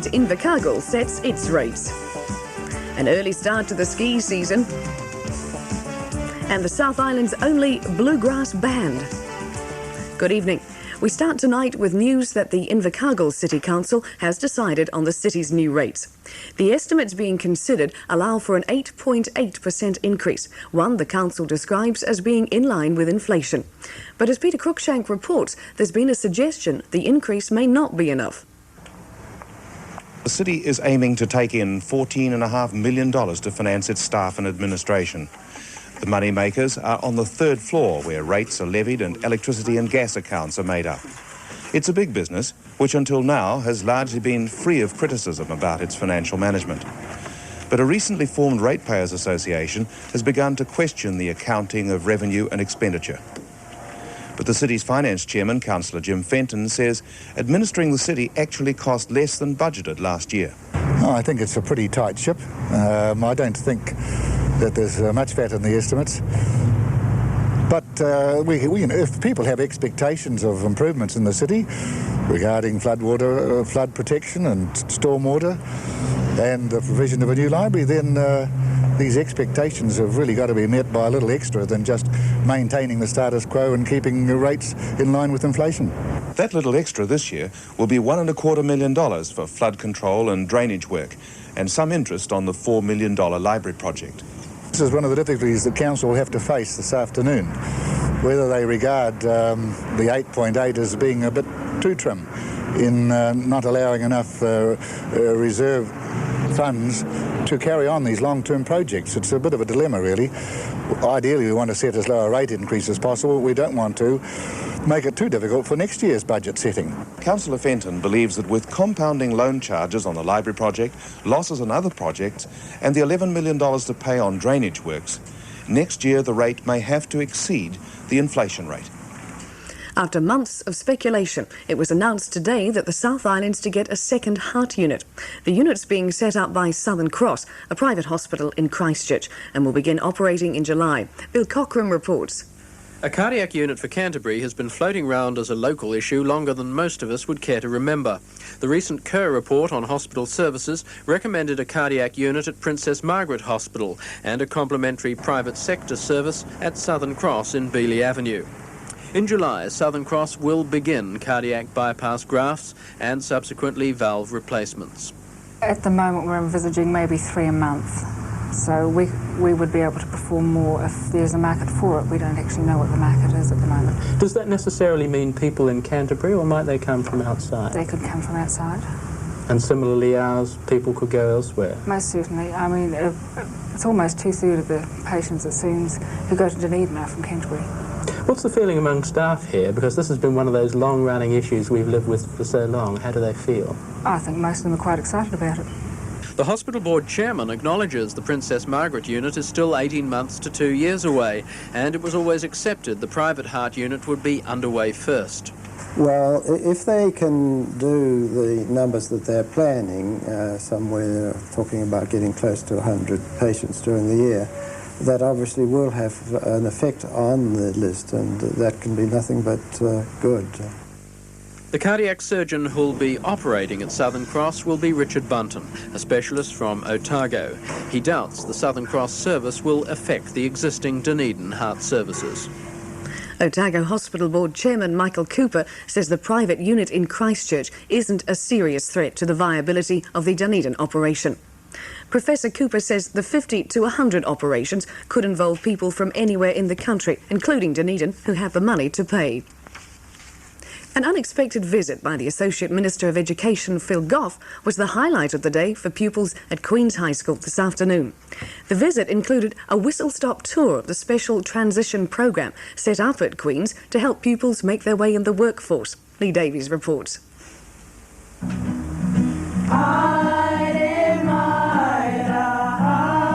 tonight Invercargill sets its rates. An early start to the ski season. And the South Island's only Bluegrass band. Good evening. We start tonight with news that the Invercargill City Council has decided on the city's new rates. The estimates being considered allow for an 8.8% increase, one the council describes as being in line with inflation. But as Peter Cruikshank reports, there's been a suggestion the increase may not be enough. The city is aiming to take in $14.5 million to finance its staff and administration. The money makers are on the third floor, where rates are levied and electricity and gas accounts are made up. It's a big business, which until now has largely been free of criticism about its financial management. But a recently formed Ratepayers Association has begun to question the accounting of revenue and expenditure. But the city's finance chairman, Councillor Jim Fenton, says administering the city actually cost less than budgeted last year. Oh, I think it's a pretty tight ship. I don't think that there's much fat in the estimates. But if people have expectations of improvements in the city regarding flood protection and stormwater and the provision of a new library, then these expectations have really got to be met by a little extra than just maintaining the status quo and keeping the rates in line with inflation. That little extra this year will be $1.25 million for flood control and drainage work, and some interest on the $4 million library project. This is one of the difficulties the council will have to face this afternoon, whether they regard the 8.8 as being a bit too trim in not allowing enough reserve funds to carry on these long-term projects. It's a bit of a dilemma, really. Ideally, we want to set as low a rate increase as possible. We don't want to make it too difficult for next year's budget setting. Councillor Fenton believes that with compounding loan charges on the library project, losses on other projects, and the $11 million to pay on drainage works, next year the rate may have to exceed the inflation rate. After months of speculation, it was announced today that the South Island's to get a second heart unit. The unit's being set up by Southern Cross, a private hospital in Christchurch, and will begin operating in July. Bill Cockram reports. A cardiac unit for Canterbury has been floating around as a local issue longer than most of us would care to remember. The recent Kerr report on hospital services recommended a cardiac unit at Princess Margaret Hospital and a complementary private sector service at Southern Cross in Beeley Avenue. In July, Southern Cross will begin cardiac bypass grafts and subsequently valve replacements. At the moment we're envisaging maybe 3 a month, so we would be able to perform more if there's a market for it. We don't actually know what the market is at the moment. Does that necessarily mean people in Canterbury, or might they come from outside? They could come from outside. And similarly ours, people could go elsewhere? Most certainly. I mean, it's almost 2/3 of the patients, it seems, who go to Dunedin are from Canterbury. What's the feeling among staff here? Because this has been one of those long-running issues we've lived with for so long. How do they feel? I think most of them are quite excited about it. The hospital board chairman acknowledges the Princess Margaret unit is still 18 months to 2 years away, and it was always accepted the private heart unit would be underway first. Well, if they can do the numbers that they're planning, somewhere talking about getting close to 100 patients during the year, that obviously will have an effect on the list, and that can be nothing but good. The cardiac surgeon who'll be operating at Southern Cross will be Richard Bunton, a specialist from Otago. He doubts the Southern Cross service will affect the existing Dunedin heart services. Otago Hospital Board Chairman Michael Cooper says the private unit in Christchurch isn't a serious threat to the viability of the Dunedin operation. Professor Cooper says the 50 to 100 operations could involve people from anywhere in the country, including Dunedin, who have the money to pay. An unexpected visit by the Associate Minister of Education, Phil Goff, was the highlight of the day for pupils at Queen's High School this afternoon. The visit included a whistle-stop tour of the special transition programme set up at Queen's to help pupils make their way in the workforce. Lee Davies reports.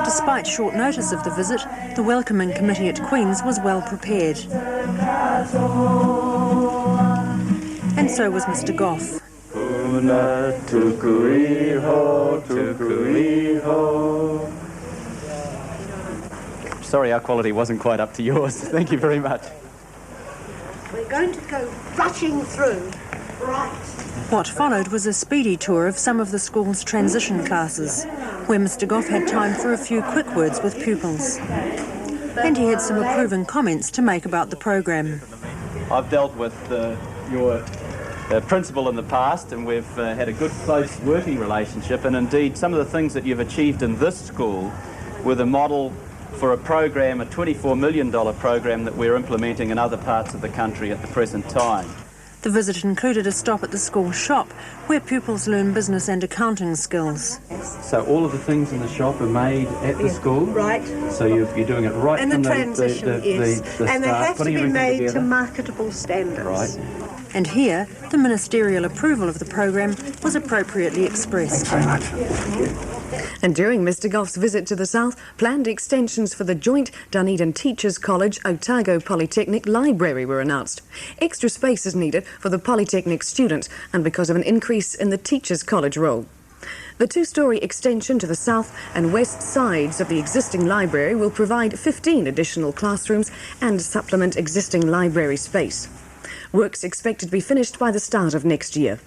Despite short notice of the visit, the welcoming committee at Queen's was well prepared. And so was Mr. Goff. Sorry, our quality wasn't quite up to yours. Thank you very much. We're going to go rushing through What followed was a speedy tour of some of the school's transition classes, where Mr Goff had time for a few quick words with pupils. And he had some approving comments to make about the program. I've dealt with your principal in the past, and we've had a good, close working relationship, and indeed some of the things that you've achieved in this school were the model for a program, a $24 million program that we're implementing in other parts of the country at the present time. The visit included a stop at the school shop, where pupils learn business and accounting skills. So all of the things in the shop are made at the school? Right. So you're doing it right and from the transition, yes. the and they start, have to be made to marketable standards. Right. And here, the ministerial approval of the program was appropriately expressed. Thanks very much. And during Mr Goff's visit to the south, planned extensions for the joint Dunedin Teachers College Otago Polytechnic Library were announced. Extra space is needed for the Polytechnic students and because of an increase in the Teachers College role. The two-storey extension to the south and west sides of the existing library will provide 15 additional classrooms and supplement existing library space. Works expected to be finished by the start of next year.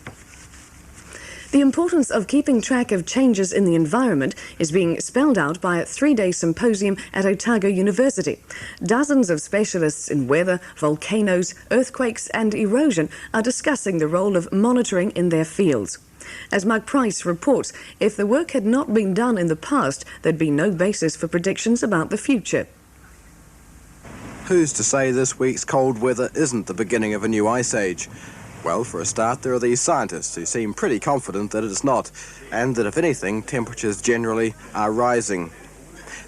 The importance of keeping track of changes in the environment is being spelled out by a 3-day symposium at Otago University. Dozens of specialists in weather, volcanoes, earthquakes and erosion are discussing the role of monitoring in their fields. As Mark Price reports, if the work had not been done in the past, there'd be no basis for predictions about the future. Who's to say this week's cold weather isn't the beginning of a new ice age? Well, for a start, there are these scientists who seem pretty confident that it is not, and that if anything, temperatures generally are rising.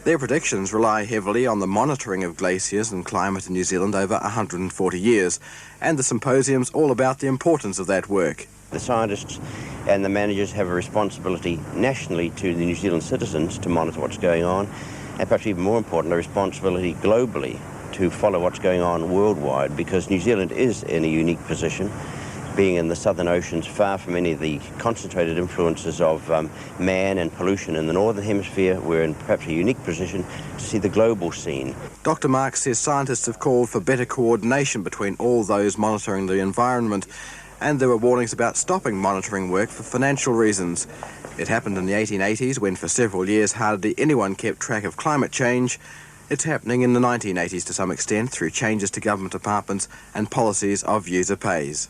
Their predictions rely heavily on the monitoring of glaciers and climate in New Zealand over 140 years, and the symposium's all about the importance of that work. The scientists and the managers have a responsibility nationally to the New Zealand citizens to monitor what's going on, and perhaps even more important, a responsibility globally to follow what's going on worldwide, because New Zealand is in a unique position, being in the southern oceans, far from any of the concentrated influences of man and pollution in the northern hemisphere. We're in perhaps a unique position to see the global scene. Dr. Marks says scientists have called for better coordination between all those monitoring the environment, and there were warnings about stopping monitoring work for financial reasons. It happened in the 1880s, when for several years hardly anyone kept track of climate change. It's happening in the 1980s to some extent through changes to government departments and policies of user pays.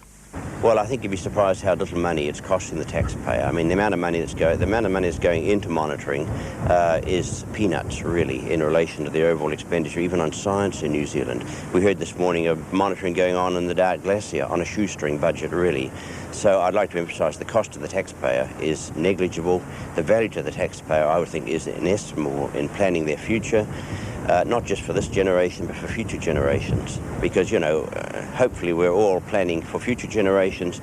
Well, I think you'd be surprised how little money it's costing the taxpayer. I mean, the amount of money that's going into monitoring is peanuts, really, in relation to the overall expenditure, even on science in New Zealand. We heard this morning of monitoring going on in the Dark Glacier on a shoestring budget, really. So I'd like to emphasise the cost to the taxpayer is negligible. The value to the taxpayer, I would think, is inestimable in planning their future. Not just for this generation, but for future generations. Because, you know, hopefully we're all planning for future generations,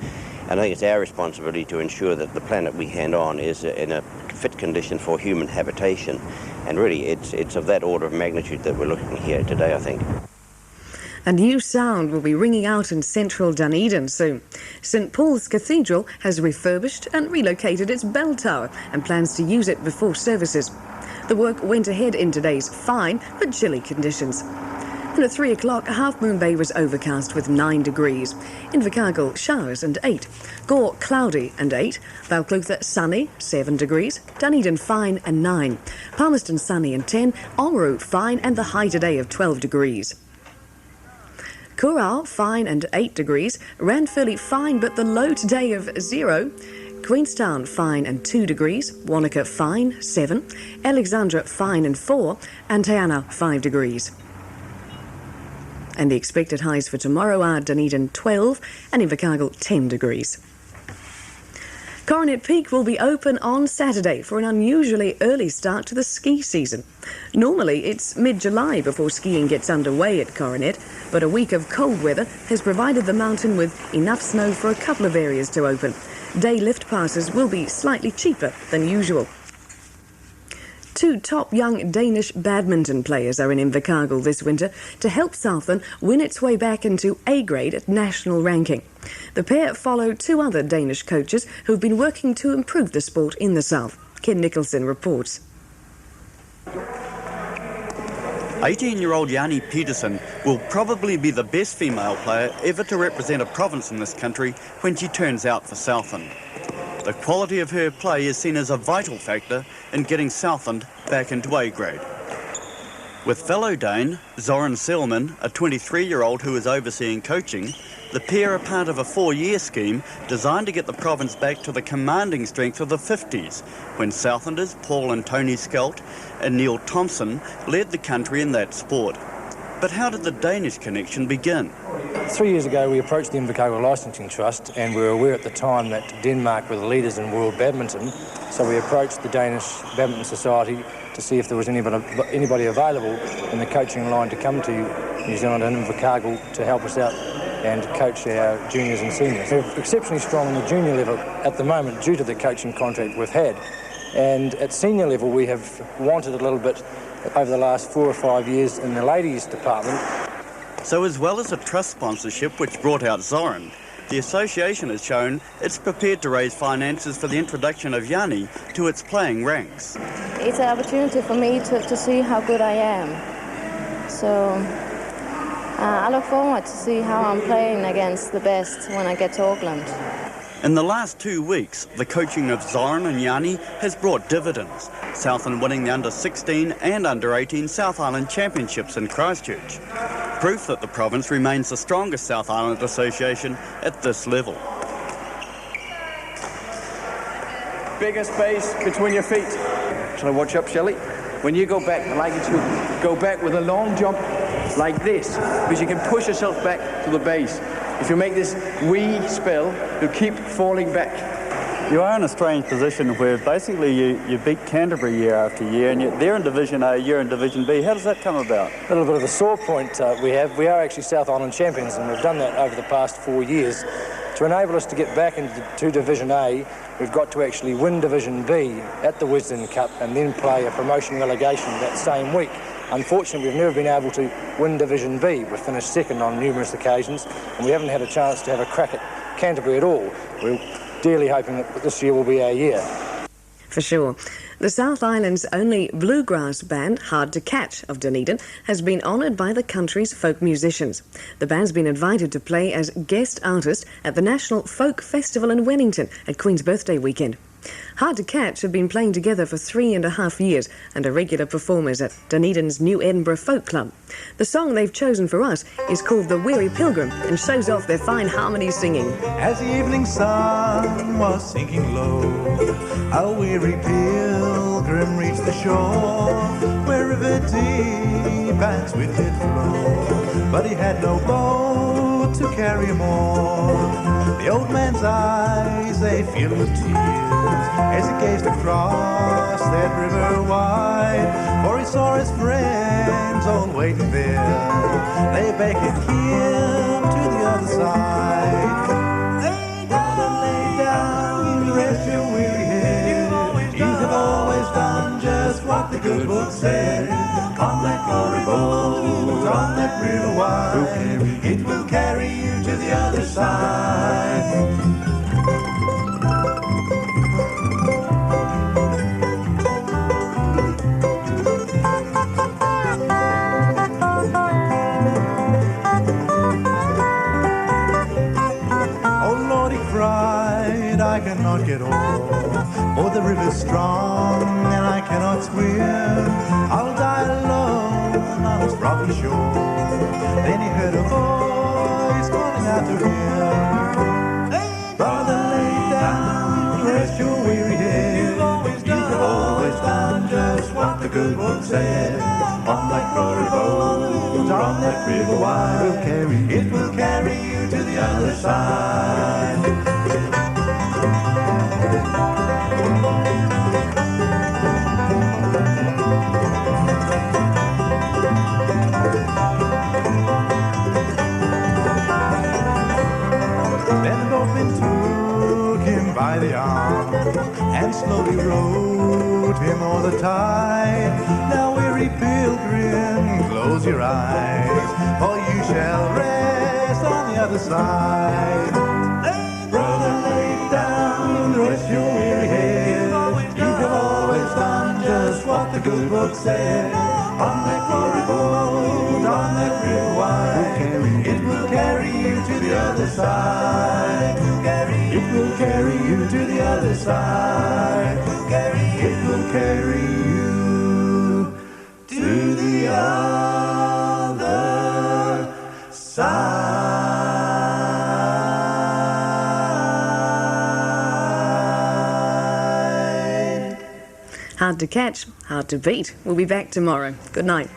and I think it's our responsibility to ensure that the planet we hand on is in a fit condition for human habitation. And really, it's of that order of magnitude that we're looking here today, I think. A new sound will be ringing out in central Dunedin soon. St Paul's Cathedral has refurbished and relocated its bell tower and plans to use it before services. The work went ahead in today's fine but chilly conditions. And at 3 o'clock, Half Moon Bay was overcast with 9 degrees. Invercargill, showers and 8. Gore, cloudy and 8. Balclutha, sunny, 7 degrees. Dunedin, fine and 9. Palmerston, sunny and 10. Oamaru, fine and the high today of 12 degrees. Kurau, fine and 8 degrees. Ranfurly, fine but the low today of 0. Queenstown, fine and 2 degrees. Wanaka, fine, 7. Alexandra, fine and 4. And Teana, 5 degrees. And the expected highs for tomorrow are Dunedin, 12, and Invercargill, 10 degrees. Coronet Peak will be open on Saturday for an unusually early start to the ski season. Normally, it's mid-July before skiing gets underway at Coronet, but a week of cold weather has provided the mountain with enough snow for a couple of areas to open. Day lift passes will be slightly cheaper than usual. 2 top young Danish badminton players are in Invercargill this winter to help Southern win its way back into A grade at national ranking. The pair follow 2 other Danish coaches who've been working to improve the sport in the south. Ken Nicholson reports. 18-year-old Yanni Peterson will probably be the best female player ever to represent a province in this country when she turns out for Southland. The quality of her play is seen as a vital factor in getting Southland back into A grade. With fellow Dane, Zoran Selman, a 23-year-old who is overseeing coaching, the pair are part of a 4-year scheme designed to get the province back to the commanding strength of the 50s, when Southlanders Paul and Tony Skelt and Neil Thompson led the country in that sport. But how did the Danish connection begin? 3 years ago we approached the Invercargill Licensing Trust, and we were aware at the time that Denmark were the leaders in world badminton, so we approached the Danish Badminton Society to see if there was anybody available in the coaching line to come to New Zealand and Invercargill to help us out and coach our juniors and seniors. We're exceptionally strong in the junior level at the moment due to the coaching contract we've had, and at senior level we have wanted a little bit over the last 4 or 5 years in the ladies department. So as well as a trust sponsorship which brought out Zoran, the association has shown it's prepared to raise finances for the introduction of Yanni to its playing ranks. It's an opportunity for me to see how good I am. So I look forward to see how I'm playing against the best when I get to Auckland. In the last 2 weeks, the coaching of Zoran and Yanni has brought dividends, Southland winning the under-16 and under-18 South Island Championships in Christchurch. Proof that the province remains the strongest South Island association at this level. Bigger space between your feet. Shall I watch up, shall we? When you go back, I'd like you to go back with a long jump like this, because you can push yourself back to the base. If you make this wee spell, you'll keep falling back. You are in a strange position where basically you beat Canterbury year after year, and they're in Division A, you're in Division B. How does that come about? A little bit of a sore point we have. We are actually South Island champions, and we've done that over the past 4 years. To enable us to get back into Division A, we've got to actually win Division B at the Wisden Cup and then play a promotion relegation that same week. Unfortunately, we've never been able to win Division B. We've finished second on numerous occasions, and we haven't had a chance to have a crack at Canterbury at all. We're dearly hoping that this year will be our year. For sure. The South Island's only bluegrass band, Hard to Catch of Dunedin, has been honoured by the country's folk musicians. The band's been invited to play as guest artist at the National Folk Festival in Wellington at Queen's Birthday weekend. Hard to Catch have been playing together for 3.5 years and are regular performers at Dunedin's New Edinburgh Folk Club. The song they've chosen for us is called The Weary Pilgrim and shows off their fine harmony singing. As the evening sun was sinking low, a weary pilgrim reached the shore, where river deep and swift it flowed, but he had no boat to carry him on. The old man's eyes, they filled with tears as he gazed across that river wide, for he saw his friends all waiting there. They beckoned him to the other side. Hey, brother, lay down, you rest your weary head. You have always done just what the good book said. On that glory boat, on that river wide, it will carry you to the other side. I cannot get off, for the river's strong and I cannot swim. I'll die alone on its rocky shore. Then he heard a voice calling out to him. Hey, brother, lay down, rest your weary head. You've always done just what the good book said. On that glory boat, on that river wide, it will carry you to the other side. Then the boatman took him by the arm and slowly rowed him o'er the tide. Now, weary pilgrim, close your eyes, for you shall rest on the other side. Hey, brother, lay down, rest your weary head. You have always done just what the good book said. On that glory boat, other side. It will carry you to the other side. It will carry you to the other side. Hard to catch, hard to beat. We'll be back tomorrow. Good night.